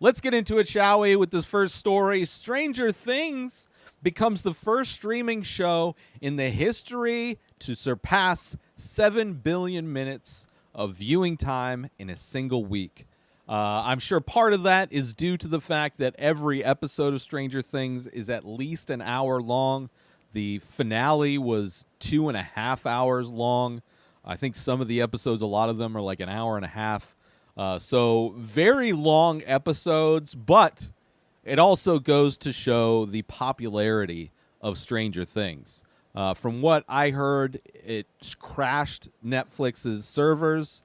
Let's get into it, shall we, with this first story. Stranger Things becomes the first streaming show in the history to surpass 7 billion minutes of viewing time in a single week. I'm sure part of that is due to the fact that every episode of Stranger Things is at least an hour long. The finale was 2.5 hours long. I think some of the episodes, a lot of them are like an hour and a half. So very long episodes, but it also goes to show the popularity of Stranger Things. From what I heard, it crashed Netflix's servers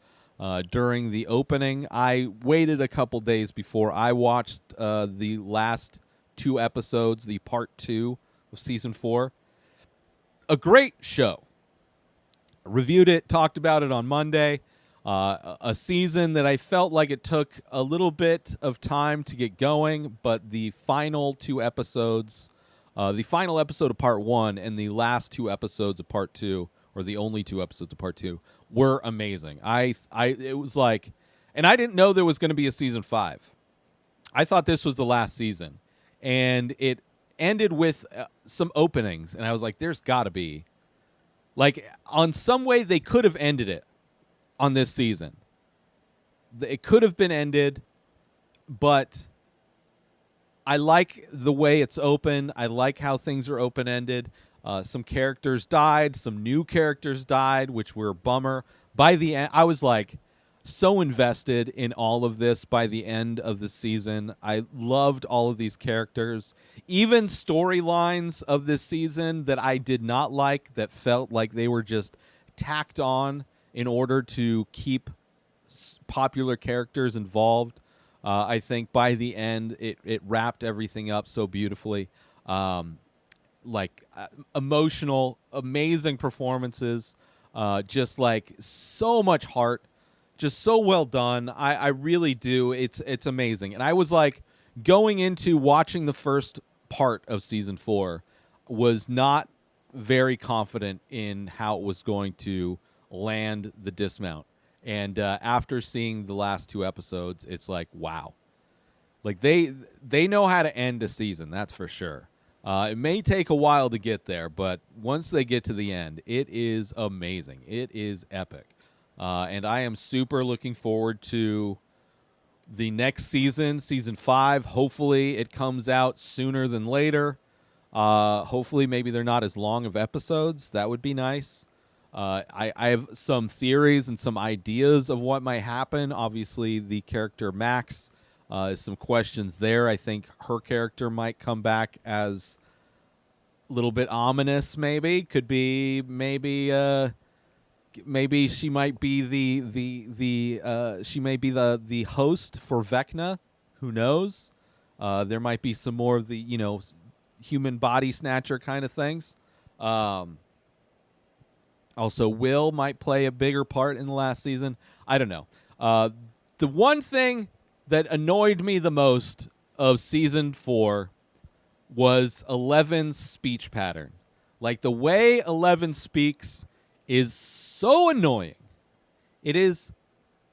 during the opening. I waited a couple days before I watched the last 2 episodes, the part 2 of season 4. A great show. Reviewed it, talked about it on Monday. A season that I felt like it took a little bit of time to get going, but the final 2 episodes, the final episode of part 1 and the last 2 episodes of part 2, or the only 2 episodes of part 2, were amazing. It was like, and I didn't know there was going to be a season 5. I thought this was the last season, and it ended with some openings, and I was like, there's got to be, like, on some way they could have ended it on this season. It could have been ended, but I like the way it's open. I like how things are open-ended. Some characters died. Some new characters died, which were a bummer. By the end, I was like so invested in all of this by the end of the season. I loved all of these characters. Even storylines of this season that I did not like, that felt like they were just tacked on in order to keep popular characters involved. I think by the end, it wrapped everything up so beautifully. Emotional, amazing performances, just like so much heart, just so well done. I really do. It's amazing. And I was like, going into watching the first part of season 4, was not very confident in how it was going to land the dismount. And after seeing the last 2 episodes, it's like, wow. Like, they know how to end a season, that's for sure. It may take a while to get there, but once they get to the end, it is amazing. It is epic. And I am super looking forward to the next season, season 5. Hopefully it comes out sooner than later. Hopefully maybe they're not as long of episodes. That would be nice. I have some theories and some ideas of what might happen. Obviously, the character Max, some questions there. I think her character might come back as a little bit ominous, maybe. Could be maybe she might be the host for Vecna. Who knows? There might be some more of the, human body snatcher kind of things. Also, Will might play a bigger part in the last season. I don't know. The one thing that annoyed me the most of season 4 was Eleven's speech pattern. Like, the way Eleven speaks is so annoying. It is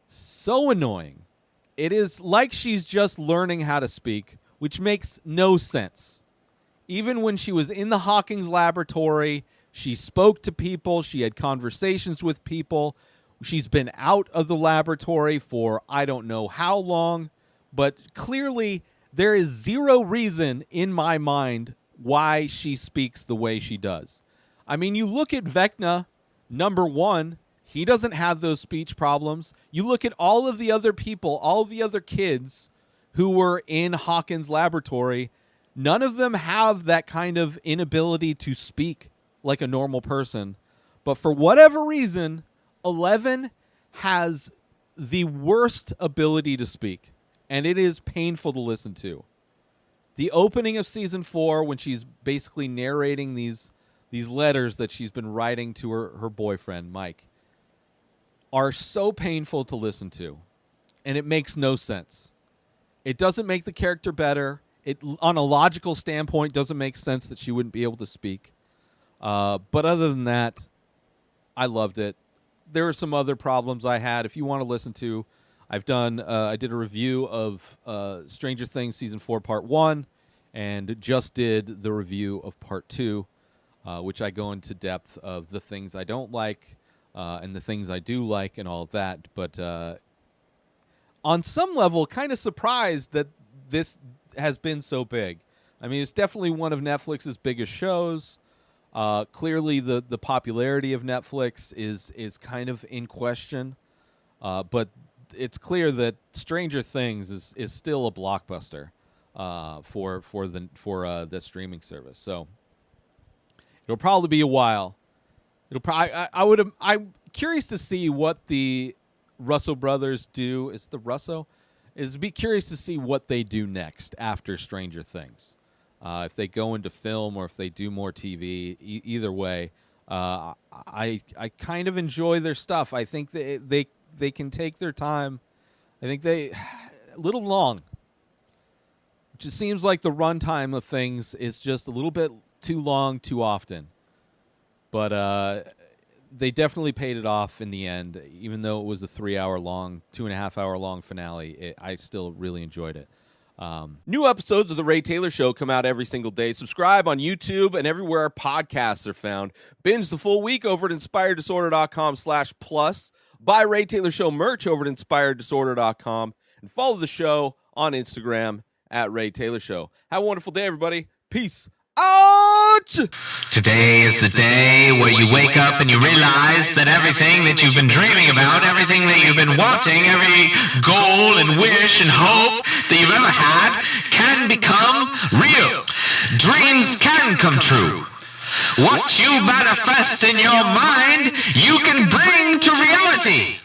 so annoying. It is like she's just learning how to speak, which makes no sense. Even when she was in the Hawkins laboratory, she spoke to people. She had conversations with people. She's been out of the laboratory for I don't know how long, but clearly there is zero reason in my mind why she speaks the way she does. I mean, you look at Vecna, number 1, he doesn't have those speech problems. You look at all of the other people, all of the other kids who were in Hawkins' laboratory, none of them have that kind of inability to speak like a normal person. But for whatever reason, Eleven has the worst ability to speak, and it is painful to listen to. The opening of season 4, when she's basically narrating these letters that she's been writing to her boyfriend, Mike, are so painful to listen to, and it makes no sense. It doesn't make the character better. It, on a logical standpoint, doesn't make sense that she wouldn't be able to speak. But other than that, I loved it. There were some other problems I had. If you want to listen to I've done. I did a review of Stranger Things season 4, part 1, and just did the review of part 2, which I go into depth of the things I don't like and the things I do like and all of that. But on some level, kind of surprised that this has been so big. I mean, it's definitely one of Netflix's biggest shows. Clearly, the popularity of Netflix is kind of in question, but it's clear that Stranger Things is still a blockbuster for the streaming service. So it'll probably be a while. I'm curious to see what the Russo brothers do. Is the Russo? Be curious to see what they do next after Stranger Things. If they go into film or if they do more TV, either way, I kind of enjoy their stuff. I think they can take their time. I think a little long. It just seems like the runtime of things is just a little bit too long too often. But they definitely paid it off in the end. Even though it was a 2.5 hour long finale, I still really enjoyed it. New episodes of The Ray Taylor Show come out every single day. Subscribe on YouTube and everywhere our podcasts are found. Binge the full week over at inspireddisorder.com/plus. Buy Ray Taylor Show merch over at inspireddisorder.com. And follow the show on Instagram at Ray Taylor Show. Have a wonderful day, everybody. Peace out! Today is the day where you wake up and you realize that everything that you've been dreaming about, everything that you've been wanting, every goal and wish and hope that you've ever had can become real. Dreams can come true. What you manifest in your mind, you can bring to reality.